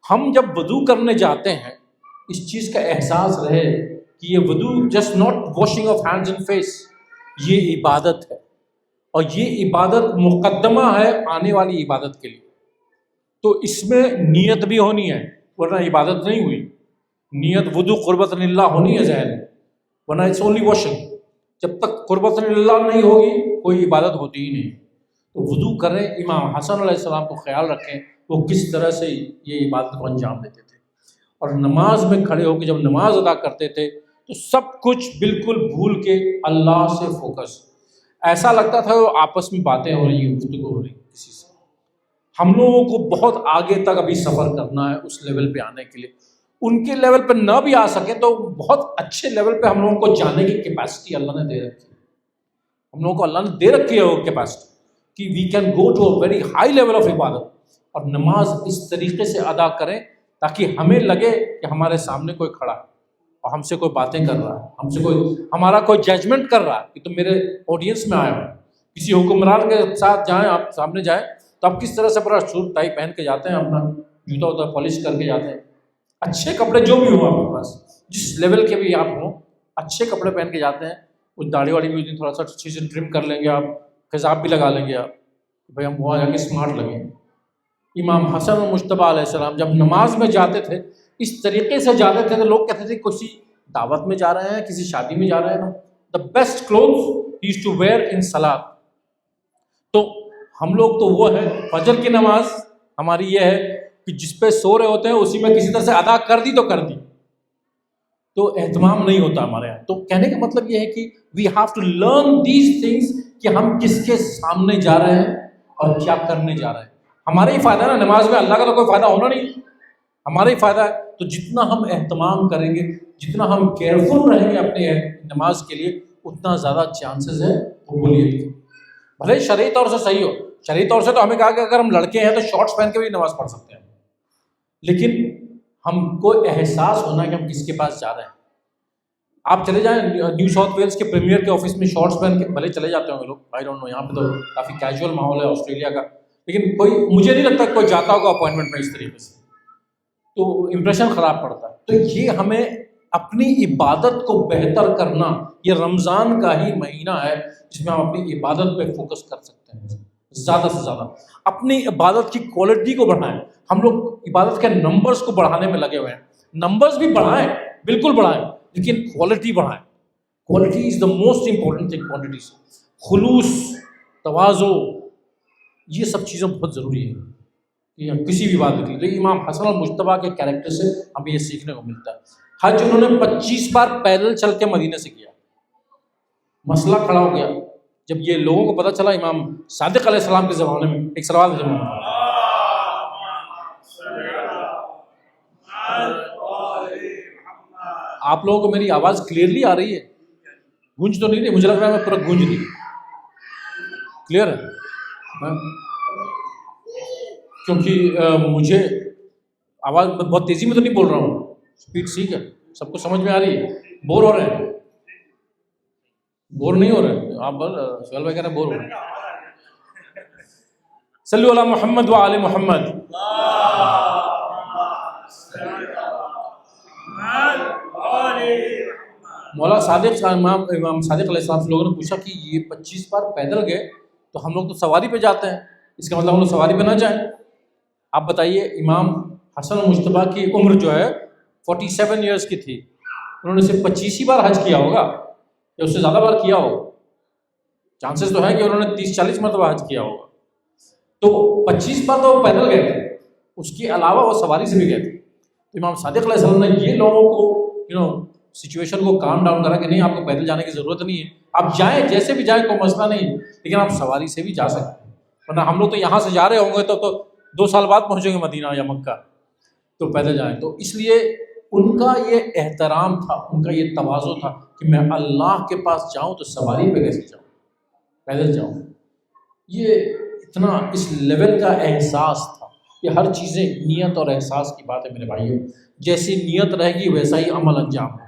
ہم جب وضو کرنے جاتے ہیں، اس چیز کا احساس رہے کہ یہ وضو just not washing of hands and face, یہ عبادت ہے، اور یہ عبادت مقدمہ ہے آنے والی عبادت کے لیے۔ تو اس میں نیت بھی ہونی ہے، ورنہ عبادت نہیں ہوئی۔ نیت وضو قربت اللہ ہونی ہے ذہن میں، ورنہ اٹس اونلی واشنگ۔ جب تک قربت اللہ نہیں ہوگی کوئی عبادت ہوتی ہی نہیں۔ تو وضو کریں، امام حسن علیہ السلام کو خیال رکھیں وہ کس طرح سے یہ عبادت کو انجام دیتے تھے، اور نماز میں کھڑے ہو کے جب نماز ادا کرتے تھے تو سب کچھ بالکل بھول کے اللہ سے فوکس، ایسا لگتا تھا وہ آپس میں باتیں ہو رہی ہیں، گفتگو ہو رہی ہے کسی سے۔ ہم لوگوں کو بہت آگے تک ابھی سفر کرنا ہے اس لیول پہ آنے کے لیے، ان کے لیول پہ نہ بھی آ سکیں تو بہت اچھے لیول پہ ہم لوگوں کو جانے کی کیپیسٹی اللہ نے دے رکھی ہے، ہم لوگوں کو اللہ نے دے رکھی ہے وہ کیپیسٹی، کہ we can go to a very high level of عبادت، اور نماز اس طریقے سے ادا کریں تاکہ ہمیں لگے کہ ہمارے سامنے کوئی کھڑا ہے اور ہم سے کوئی باتیں کر رہا ہے، ہم سے ہمارا کوئی ججمنٹ کر رہا ہے کہ تم میرے آڈینس میں آئے ہو۔ کسی حکمران کے ساتھ جائیں، آپ سامنے جائیں تو آپ کس طرح سے پورا سوٹ ٹائی پہن کے جاتے ہیں، اپنا جوتا ووتا پالش کر کے جاتے ہیں، اچھے کپڑے جو بھی ہوں آپ کے پاس، جس لیول کے بھی آپ ہوں، اچھے کپڑے پہن کے جاتے ہیں، کچھ داڑھی واڑی بھی تھوڑا سا اچھی سے ٹرم کر لیں گے، آپ خضاب بھی لگا لیں گے، آپ بھائی ہم وہاں جا کے اسمارٹ لگیں۔ امام حسن مجتبیٰ علیہ السلام جب نماز میں جاتے تھے اس طریقے سے جاتے تھے تو لوگ کہتے تھے کسی دعوت میں جا رہے ہیں، کسی شادی میں جا رہے ہیں نا۔ The best clothes he used to wear in صلاۃ۔ تو ہم لوگ تو وہ ہے فجر کی نماز ہماری یہ ہے کہ جس پہ سو رہے ہوتے ہیں اسی میں کسی طرح سے ادا کر دی تو کر دی، تو اہتمام نہیں ہوتا ہمارے یہاں۔ تو کہنے کا مطلب یہ ہے کہ we have to learn these things کہ ہم کس کے سامنے جا رہے ہیں اور کیا کرنے جا رہے ہیں۔ ہمارا ہی فائدہ ہے نا، نماز میں اللہ کا تو کوئی فائدہ ہونا نہیں، ہمارا ہی فائدہ ہے۔ تو جتنا ہم اہتمام کریں گے، جتنا ہم کیئرفل رہیں گے اپنے نماز کے لیے، اتنا زیادہ چانسز ہے قبولیت کے۔ بھلے شرعی طور سے صحیح ہو، شرعی طور سے تو ہمیں کہا کہ اگر ہم لڑکے ہیں تو شارٹس پہن کے بھی نماز پڑھ سکتے ہیں، لیکن ہم کو احساس ہونا کہ ہم کس کے پاس جا رہے ہیں۔ آپ چلے جائیں نیو ساؤتھ ویلز کے پریمیئر کے آفس میں شارٹس پہن کے، بھلے چلے جاتے ہوں گے لوگ، آئی ڈونٹ نو، یہاں پہ تو کافی کیجول ماحول ہے آسٹریلیا کا، لیکن مجھے نہیں لگتا کوئی جاتا ہوگا اپوائنٹمنٹ میں اس طریقے سے، تو امپریشن خراب پڑتا ہے۔ تو یہ ہمیں اپنی عبادت کو بہتر کرنا، یہ رمضان کا ہی مہینہ ہے جس میں ہم اپنی عبادت پہ فوکس کر سکتے ہیں، زیادہ سے زیادہ اپنی عبادت کی کوالٹی کو بڑھائیں۔ ہم لوگ عبادت کے نمبرز کو بڑھانے میں لگے ہوئے ہیں، نمبرز بھی بڑھائیں، بالکل بڑھائیں، لیکن کوالٹی بڑھائیں۔ Quality is the most important thing, quantity سے خلوص، تواضع، یہ سب چیزیں بہت ضروری ہیں کہ کسی بھی بات کے لیے۔ امام حسن المجتبیٰ کے کیریکٹر سے ہمیں یہ سیکھنے کو ملتا ہے۔ حج انہوں نے 25 بار پیدل چل کے مدینے سے کیا۔ مسئلہ کھڑا ہو گیا جب یہ لوگوں کو پتہ چلا امام صادق علیہ السلام کے زمانے میں، ایک سوال ہے آپ لوگوں کو میری آواز کلیئرلی آ رہی ہے؟ گونج تو نہیں رہی؟ مجھے لگ رہا ہے میں پورا گونج رہی، کلیئر ہے؟ کیونکہ مجھے آواز بہت تیزی میں تو نہیں بول رہا ہوں، اسپیڈ ٹھیک ہے، سب کو سمجھ میں آ رہی ہے؟ بور ہو رہے ہیں؟ بور نہیں ہو رہے آپ؟ سہیل بھائی کہہ رہے ہیں بور ہو رہے ہیں۔ صلو علی محمد و آل محمد۔ مولا صادق امام صادق علیہ السلام سے لوگوں نے پوچھا کہ یہ 25 بار پیدل گئے تو ہم لوگ تو سواری پہ جاتے ہیں، اس کا مطلب ہم لوگ سواری پہ نہ جائیں؟ آپ بتائیے، امام حسن المجتبیٰ کی عمر جو ہے 47 ایئرس کی تھی، انہوں نے صرف 25 ہی بار حج کیا ہوگا یا اس سے زیادہ بار کیا ہوگا؟ چانسز تو ہے کہ انہوں نے 30-40 مرتبہ حج کیا ہوگا۔ تو 25 بار تو وہ پیدل گئے تھے، اس کے علاوہ وہ سواری سے بھی گئے تھے۔ تو امام صادق علیہ السلام نے یہ لوگوں کو سچویشن کو کام ڈاؤن کرا کہ نہیں، آپ کو پیدل جانے کی ضرورت نہیں ہے، آپ جائیں، جیسے بھی جائیں کوئی مسئلہ نہیں، لیکن آپ سواری سے بھی جا سکتے ہیں، ورنہ ہم لوگ تو یہاں سے جا رہے ہوں گے تو 2 سال بعد پہنچیں گے مدینہ یا مکہ، تو پیدل جائیں۔ تو اس لیے ان کا یہ احترام تھا، ان کا یہ تواضع تھا کہ میں اللہ کے پاس جاؤں تو سواری پہ کیسے جاؤں، پیدل جاؤں۔ یہ اتنا اس لیول کا احساس تھا۔ یہ ہر چیزیں نیت اور احساس کی بات ہے میرے بھائیوں، جیسی نیت رہے گی ویسا ہی عمل انجام ہوگا۔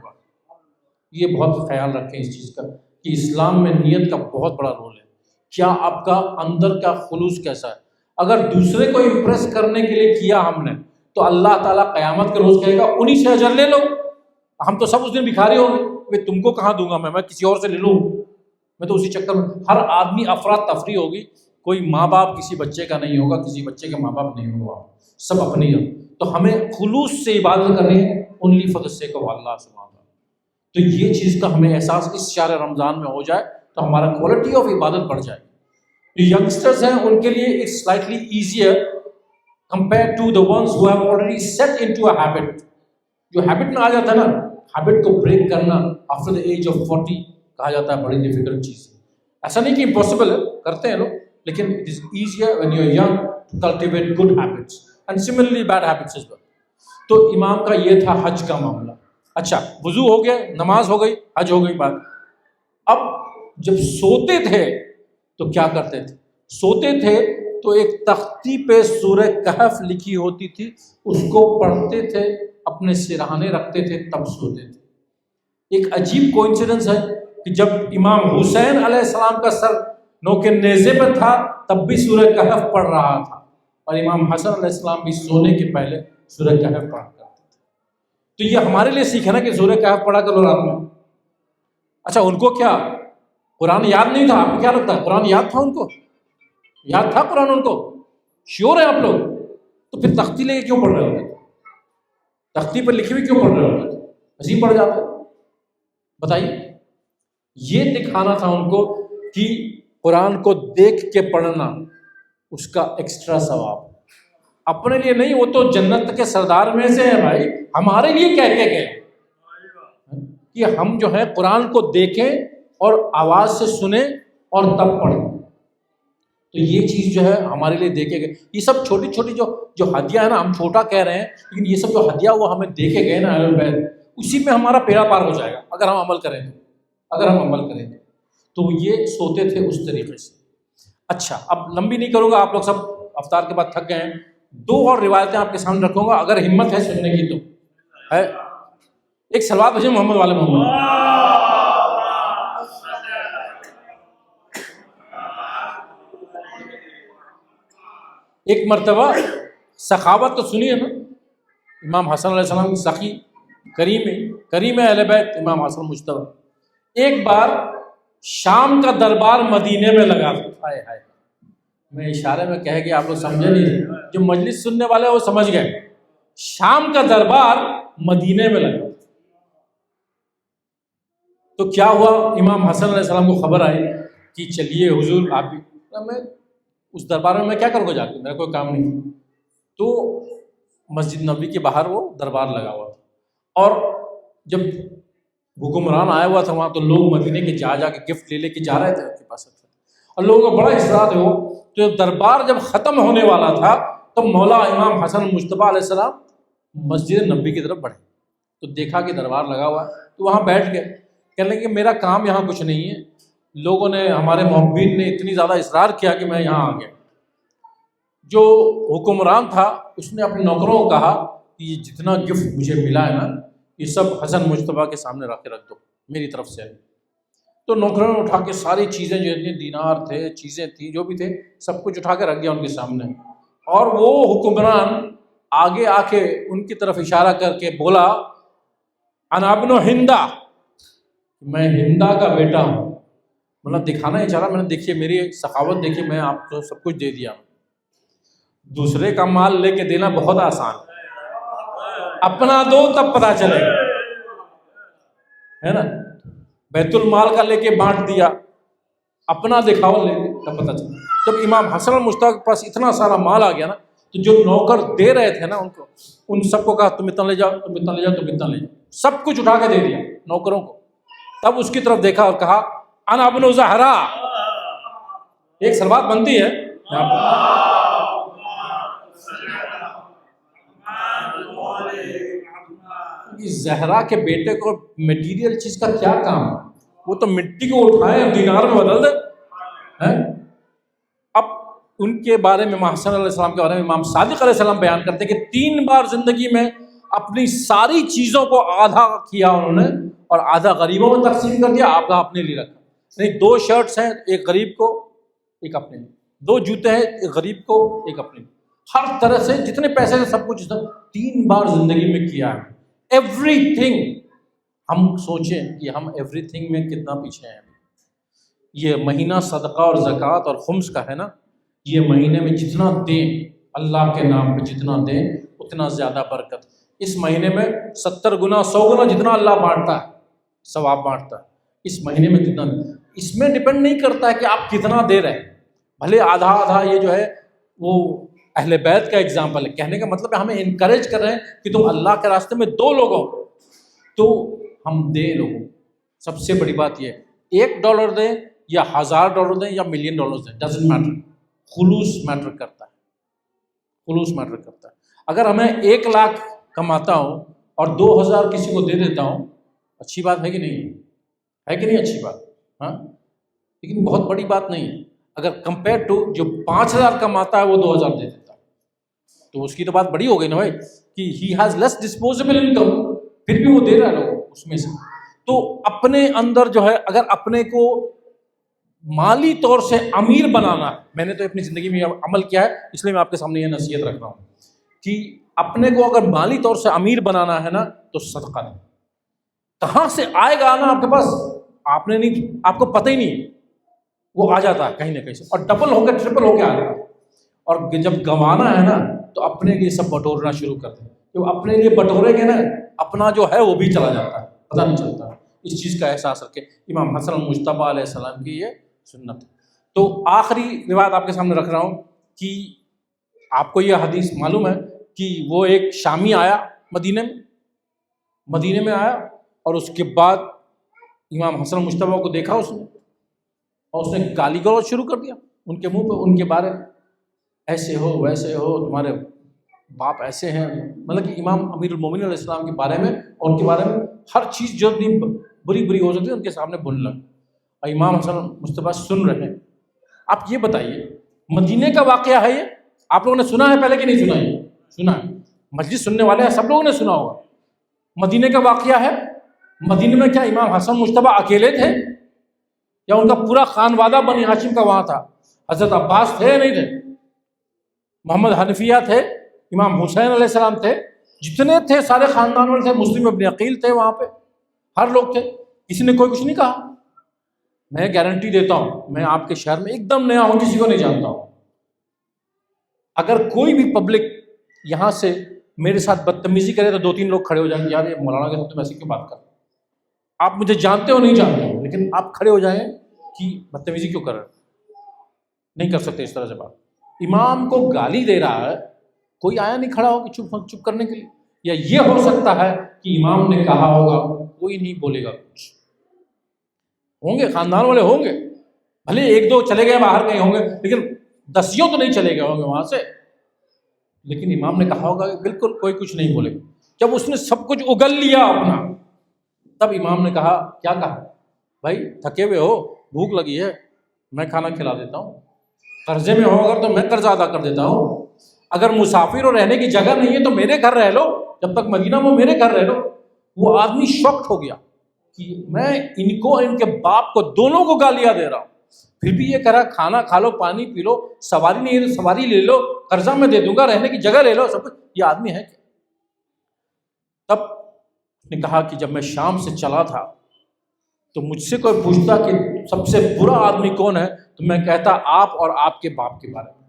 یہ بہت خیال رکھیں اس چیز کا کہ اسلام میں نیت کا بہت بڑا رول ہے۔ کیا آپ کا اندر کا خلوص کیسا ہے؟ اگر دوسرے کو امپریس کرنے کے لیے کیا ہم نے تو اللہ تعالیٰ قیامت کے روز کہے گا انہی سے اجر لے لو۔ ہم تو سب اس دن بھکھاری ہوں گے، میں تم کو کہاں دوں گا، میں کسی اور سے لے لوں، میں تو اسی چکر میں۔ ہر آدمی افراد تفریح ہوگی، کوئی ماں باپ کسی بچے کا نہیں ہوگا، کسی بچے کے ماں باپ نہیں ہوگا، سب اپنی ہیں۔ تو ہمیں خلوص سے عبادت کرنی ہے، only for the sake of اللہ سبحانہ۔ تو یہ چیز کا ہمیں احساس اس شہر رمضان میں ہو جائے تو ہمارا کوالٹی آف عبادت بڑھ جائے۔ جو ینگسٹرز ہیں ان کے لیے it's slightly easier compared to the ones who have already set into a habit۔ جو ہیبٹ میں آ جاتا ہے نا، ہیبٹ کو بریک کرنا after the age of 40 کہا جاتا ہے بڑی ڈیفیکلٹ چیز ہے۔ ایسا نہیں کہ امپاسبل ہے، کرتے ہیں لوگ، لیکن it is easier when you are young to cultivate good habits and similarly bad habits as well۔ تو امام کا یہ تھا حج کا معاملہ۔ اچھا، وضو ہو گیا، نماز ہو گئی، حج ہو گئی بات۔ اب جب سوتے تھے تو کیا کرتے تھے؟ سوتے تھے تو ایک تختی پہ سورہ کہف لکھی ہوتی تھی، اس کو پڑھتے تھے، اپنے سرہانے رکھتے تھے، تب سوتے تھے۔ ایک عجیب کوئنسیڈنس ہے کہ جب امام حسین علیہ السلام کا سر نوک نیزے پہ تھا تب بھی سورہ کہف پڑھ رہا تھا، اور امام حسن علیہ السلام بھی سونے کے پہلے سورہ کہف پڑھا کرتے تھے۔ تو یہ ہمارے لیے سیکھ ہے نا کہ سورہ کہف پڑھا کرو رات میں۔ اچھا ان کو کیا قرآن یاد نہیں تھا؟ آپ کو کیا لگتا ہے قرآن یاد تھا ان کو؟ یاد تھا قرآن ان کو؟ شیور ہے آپ لوگ؟ تو پھر تختی لے کے کیوں پڑھ رہے ہوتے تھے؟ تختی پر لکھے ہوئے کیوں پڑھ رہے ہوتے تھے؟ عجیب پڑھ جاتے، بتائیے۔ یہ دکھانا تھا ان کو کہ قرآن کو دیکھ کے پڑھنا اس کا ایکسٹرا ثواب، اپنے لیے نہیں، وہ تو جنت کے سردار میں سے ہے بھائی، ہمارے لیے کہہ کے گئے کہ ہم جو ہے قرآن کو دیکھیں اور آواز سے سنیں اور تب پڑھیں۔ تو یہ چیز جو ہے ہمارے لیے دیکھے گئے، یہ سب چھوٹی چھوٹی جو ہدیہ ہے نا، ہم چھوٹا کہہ رہے ہیں لیکن یہ سب جو ہدیہ وہ ہمیں دیکھے گئے نا اہل البیت، اسی میں ہمارا بیڑا پار ہو جائے گا اگر ہم عمل کریں تو یہ سوتے تھے اس طریقے سے۔ اچھا اب لمبی نہیں کروں گا، آپ لوگ سب افطار کے بعد تھک گئے ہیں، دو اور روایتیں آپ کے سامنے رکھوں گا، اگر ہمت ہے سننے کی تو ہے۔ ایک صلوات بھیجیں محمد والے محمد۔ ایک مرتبہ سخاوت تو سنیے نا، امام حسن علیہ السلام کی سخی کریم اہل بیت امام حسن مجتبی، ایک بار شام کا دربار مدینے میں لگا تھا۔ ہائے ہائے، میں اشارے میں کہہ گیا، آپ لوگ سمجھے نہیں، جو مجلس سننے والے وہ سمجھ گئے، شام کا دربار مدینے میں لگا۔ تو کیا ہوا، امام حسن علیہ السلام کو خبر آئی کہ چلیے حضور آپ بھی، میں اس دربار میں کیا کروں گا جا کے، میرا کوئی کام نہیں۔ تو مسجد نبوی کے باہر وہ دربار لگا ہوا تھا، اور جب حکمران آیا ہوا تھا وہاں تو لوگ مدینے کے جا کے گفٹ لے کے جا رہے تھے ان کے پاس، اور لوگوں کا بڑا اصرار ہے وہ۔ تو دربار جب ختم ہونے والا تھا تو مولا امام حسن مجتبی علیہ السلام مسجد نبوی کی طرف بڑھے، تو دیکھا کہ دربار لگا ہوا ہے، تو وہاں بیٹھ گئے، کہنے لگے کہ میرا کام یہاں کچھ نہیں ہے، لوگوں نے، ہمارے محبین نے اتنی زیادہ اصرار کیا کہ میں یہاں آ گیا۔ جو حکمران تھا اس نے اپنے نوکروں کو کہا کہ یہ جتنا گفٹ مجھے ملا ہے نا یہ سب حسن مجتبی کے سامنے رکھ دو، میری طرف سے ہے۔ تو نوکروں نے اٹھا کے ساری چیزیں، جو اتنے دینار تھے، چیزیں تھیں، جو بھی تھے، سب کچھ اٹھا کے رکھ دیا ان کے سامنے، اور وہ حکمران آگے آ کے ان کی طرف اشارہ کر کے بولا، انا ابن ہندا، میں ہندا کا بیٹا ہوں، مطلب دکھانا ہی چاہ رہا، میں نے دیکھیے میری سخاوت دیکھیے، میں آپ کو سب کچھ دے دیا۔ دوسرے کا مال لے کے دینا بہت آسان، اپنا دو تب پتہ چلے گا، ہے نا؟ بیت المال کا لے کے بانٹ دیا، اپنا دکھاؤ لے کے تب پتہ چلا۔ جب امام حسن المجتبی کے پاس اتنا سارا مال آ گیا نا، تو جو نوکر دے رہے تھے نا ان کو، ان سب کو کہا تم اتنا لے جاؤ، تم اتنا لے جاؤ، تم اتنا لے جاؤ، سب کچھ اٹھا کے دے دیا نوکروں کو۔ تب اس کی طرف دیکھا اور کہا، انا ابن زہرا۔ ایک صلوات بنتی ہے یہاں پر، زہرا کے بیٹے کو میٹیریل چیز کا کیا کام ہے، وہ تو مٹی کو اٹھائے دینار میں بدل دے۔ اب ان کے بارے میں، امام حسن علیہ السلام کے بارے میں امام صادق علیہ السلام بیان کرتے ہیں کہ 3 بار زندگی میں اپنی ساری چیزوں کو آدھا کیا انہوں نے، اور آدھا غریبوں میں تقسیم کر دیا، آدھا اپنے لیے رکھا۔ نہیں، 2 شرٹس ہیں، ایک غریب کو، ایک اپنے لیے، 2 جوتے ہیں، ایک غریب کو، ایک اپنے لیے، ہر طرح سے جتنے پیسے سے سب کچھ 3 بار زندگی میں کیا ہے۔ ایوری تھنگ، ہم سوچیں کہ ہم ایوری تھنگ میں کتنا پیچھے ہیں۔ یہ مہینہ صدقہ اور زکوٰۃ اور خمس کا ہے نا، یہ مہینے میں جتنا دیں اللہ کے نام پہ، جتنا دیں اتنا زیادہ برکت۔ اس مہینے میں 70 گنا 100 گنا جتنا اللہ بانٹتا ہے، ثواب بانٹتا ہے اس مہینے میں جتنا۔ اس میں ڈپینڈ نہیں کرتا ہے کہ آپ کتنا دے رہے ہیں، بھلے آدھا آدھا، یہ جو ہے وہ اہل بیت کا اگزامپل ہے۔ کہنے کا مطلب ہے ہمیں انکریج کر رہے ہیں کہ تم اللہ کے راستے میں دو لوگوں تو ہم دیں لوگوں۔ سب سے بڑی بات یہ ہے، $1 دیں یا $1000 دیں یا $1 ملین دیں، ڈزنٹ میٹر، خلوص میٹر کرتا ہے، خلوص میٹر کرتا ہے۔ اگر میں 1 لاکھ کماتا ہوں اور 2000 کسی کو دے دیتا ہوں، اچھی بات ہے کہ نہیں ہے کہ نہیں اچھی بات؟ ہاں، لیکن بہت بڑی بات نہیں ہے۔ اگر کمپیئر ٹو جو 5,000 کماتا ہے وہ 2,000 دے دیتا ہے، تو اس کی تو بات بڑی ہو گئی نا بھائی کہ he has less disposable income, پھر بھی وہ دے رہا ہے لوگوں اس میں سے۔ تو اپنے اندر جو ہے اگر اپنے کو مالی طور سے امیر بنانا ہے، میں نے تو اپنی زندگی میں عمل کیا ہے اس لیے میں آپ کے سامنے یہ نصیحت رکھ رہا ہوں کہ اپنے کو اگر مالی طور سے امیر بنانا ہے نا تو صدقہ دیں۔ کہاں سے آئے گا آنا آپ کے پاس آپ نے نہیں، آپ کو پتہ ہی نہیں، وہ آ جاتا ہے کہیں نہ کہیں سے، اور ڈبل ہو کے ٹرپل ہو کے آ جاتا ہے۔ اور جب گنوانا ہے نا تو اپنے لیے سب بٹورنا شروع کرتے ہیں، جو اپنے لیے بٹورے گے نا اپنا جو ہے وہ بھی چلا جاتا ہے، پتہ نہیں چلتا۔ اس چیز کا احساس رکھے، امام حسن المجتبیٰ علیہ السلام کی یہ سنت ہے۔ تو آخری روایت آپ کے سامنے رکھ رہا ہوں کہ آپ کو یہ حدیث معلوم ہے کہ وہ ایک شامی آیا مدینے میں آیا، اور اس کے بعد امام حسن المجتبیٰ کو دیکھا اس نے، اور اس نے گالی گلوچ شروع کر دیا ان کے منہ پہ، ان کے بارے میں، ایسے ہو ویسے ہو، تمہارے باپ ایسے ہیں، مطلب کہ امام امیر المومنین علیہ السلام کے بارے میں اور ان کے بارے میں ہر چیز جو بری ہو سکتی ہے ان کے سامنے بولنے لگا، اور امام حسن مجتبیٰ سن رہے ہیں۔ آپ یہ بتائیے مدینے کا واقعہ ہے یہ، آپ لوگوں نے سنا ہے پہلے کہ نہیں سنا؟ ہے سنا ہے، مجلس سننے والے ہیں سب لوگوں نے سنا ہوگا۔ مدینے کا واقعہ ہے، مدینے میں کیا امام حسن مجتبیٰ اکیلے تھے یا ان کا پورا خانوادہ بنی ہاشم کا وہاں تھا؟ حضرت عباس تھے یا نہیں تھے؟ محمد حنفیہ تھے، امام حسین علیہ السلام تھے، جتنے تھے سارے خاندان والے تھے، مسلم ابن عقیل تھے وہاں پہ، ہر لوگ تھے، کسی نے کوئی کچھ نہیں کہا۔ میں گارنٹی دیتا ہوں میں آپ کے شہر میں ایک دم نیا ہوں، کسی کو نہیں جانتا ہوں، اگر کوئی بھی پبلک یہاں سے میرے ساتھ بدتمیزی کرے تو 2-3 لوگ کھڑے ہو جائیں گے، یار یہ مولانا کے ساتھ تم ایسی کیوں بات کر رہے ہو؟ آپ مجھے جانتے ہو نہیں جانتے ہو، لیکن آپ کھڑے ہو جائیں کہ بدتمیزی کیوں کر رہے ہو؟ نہیں کر سکتے اس طرح سے بات۔ امام کو گالی دے رہا ہے، کوئی آیا نہیں کھڑا ہو کہ چپ کرنے کے لیے، یا یہ ہو سکتا ہے کہ امام نے کہا ہوگا کوئی نہیں بولے گا، کچھ ہوں گے خاندان والے ہوں گے، بھلے 1-2 چلے گئے باہر گئے ہوں گے، لیکن 10 تو نہیں چلے گئے ہوں گے وہاں سے، لیکن امام نے کہا ہوگا کہ بالکل کوئی کچھ نہیں بولے گا۔ جب اس نے سب کچھ اگل لیا اپنا، تب امام نے کہا، کیا کہا؟ بھائی تھکے ہوئے ہو، بھوک لگی ہے، میں کھانا کھلا دیتا ہوں، قرضے میں ہو اگر تو میں قرض ادا کر دیتا ہوں، اگر مسافر ہو رہنے کی جگہ نہیں ہے تو میرے گھر رہ لو، جب تک مدینہ میں میرے گھر رہ لو۔ وہ آدمی شاکڈ ہو گیا کہ میں ان کو ان کے باپ کو دونوں کو گالیاں دے رہا ہوں، پھر بھی یہ کہہ رہا کھانا کھا لو، پانی پی لو، سواری نہیں ہے تو سواری لے لو، قرضہ میں دے دوں گا، رہنے کی جگہ لے لو، سب کچھ۔ یہ آدمی ہے کیا؟ تب اس نے کہا کہ جب میں شام سے چلا تھا تو مجھ سے کوئی پوچھتا کہ سب سے برا آدمی کون ہے تو میں کہتا آپ اور آپ کے باپ کے بارے میں۔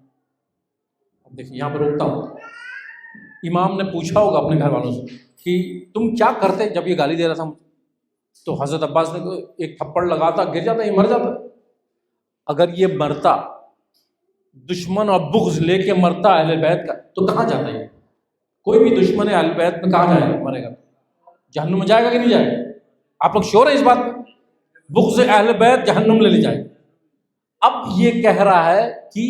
اب دیکھیں یہاں پر روکتا ہوں، امام نے پوچھا ہوگا اپنے گھر والوں سے کہ تم کیا کرتے جب یہ گالی دے رہا تھا، تو حضرت عباس نے ایک تھپڑ لگاتا، گر جاتا، یہ مر جاتا۔ اگر یہ مرتا، دشمن اور بغض لے کے مرتا اہل بیت کا، تو کہاں جاتا ہے؟ کوئی بھی دشمن اہل بیت میں کہاں جائے گا؟ مرے گا جہنم میں جائے گا کہ نہیں جائے گا؟ آپ لوگ شور ہیں اس بات میں؟ بغض اہل بیت جہنم لے جائے گا۔ اب یہ کہہ رہا ہے کہ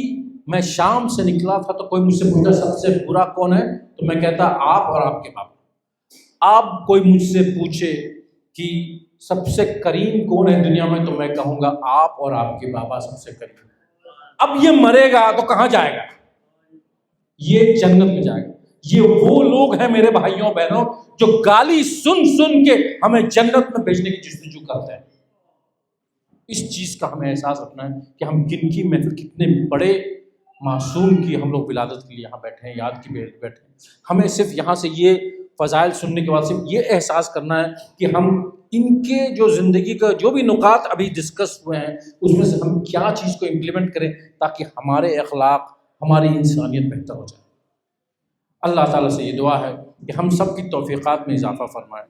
میں شام سے نکلا تھا تو کوئی مجھ سے پوچھتا سب سے برا کون ہے تو میں کہتا آپ اور آپ کے باپ۔ آپ کوئی مجھ سے پوچھے کہ سب سے کریم کون ہے دنیا میں تو میں کہوں گا آپ اور آپ کے بابا سب سے کریم۔ اب یہ مرے گا تو کہاں جائے گا؟ یہ جنت میں جائے گا۔ یہ وہ لوگ ہیں میرے بھائیوں بہنوں جو گالی سن سن کے ہمیں جنت میں بھیجنے کی جستجو کرتے ہیں۔ اس چیز کا ہمیں احساس رکھنا ہے کہ ہم کن کی محفل، کتنے بڑے معصوم کی ہم لوگ ولادت کے لیے یہاں بیٹھے ہیں، یاد کی بیٹھے ہیں۔ ہمیں صرف یہاں سے یہ فضائل سننے کے بعد صرف یہ احساس کرنا ہے کہ ہم ان کے جو زندگی کا جو بھی نکات ابھی ڈسکس ہوئے ہیں اس میں سے ہم کیا چیز کو امپلیمنٹ کریں تاکہ ہمارے اخلاق، ہماری انسانیت بہتر ہو جائے۔ اللہ تعالیٰ سے یہ دعا ہے کہ ہم سب کی توفیقات میں اضافہ فرمائے۔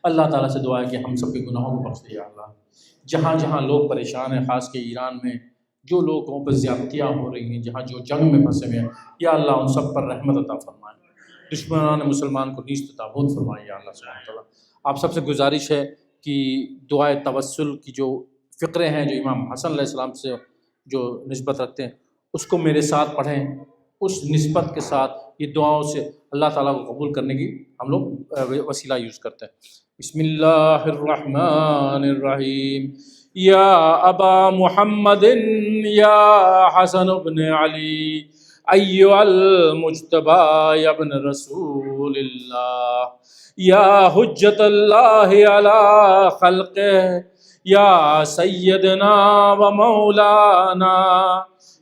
اللہ تعالیٰ سے دعا ہے کہ ہم سب کے گناہوں کو بخش دے۔ اللہ جہاں جہاں لوگ پریشان ہیں، خاص کے ایران میں جو لوگوں پر زیادتیاں ہو رہی ہیں، جہاں جو جنگ میں پھنسے ہوئے ہیں، یا اللہ ان سب پر رحمت عطا فرمائے، دشمنان مسلمان کو نیست تابوت فرمائے یا اللہ سبحانہ تعالیٰ۔ آپ سب سے گزارش ہے کہ دعائے توسل کی جو فقرے ہیں جو امام حسن علیہ السلام سے جو نسبت رکھتے ہیں اس کو میرے ساتھ پڑھیں، اس نسبت کے ساتھ یہ دعاؤں سے اللہ تعالیٰ کو قبول کرنے کی ہم لوگ وسیلہ یوز کرتے ہیں۔ بسم اللہ الرحمن الرحیم، یا ابا محمد یا حسن بن علی ایھا المجتبی یا ابن رسول اللہ یا حجت اللہ علی خلقہ یا سیدنا و مولانا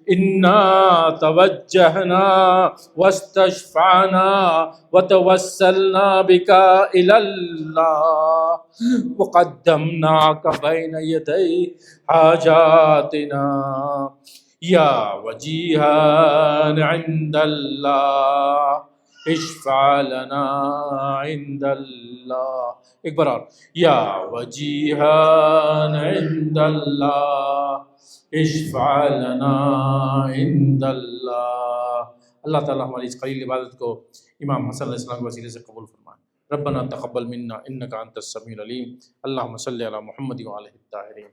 انا توجہنا واستشفعنا وتوسلنا بک الی اللہ وقدمناک بین یدی حاجاتنا یا وجیہا عند اللہ اشفع لنا عند اللہ. ایک بار اور. یا وجیہا عند اللہ اشفع لنا عند اللہ. اللہ تعالیٰ ہماری اس قلیل عبادت کو امام حسن علیہ السلام کے وسیلے سے قبول فرمائے. ربنا تقبل منا انک انت السمیع العلیم. اللہم صلی علی محمد وآلہ الطاہرین.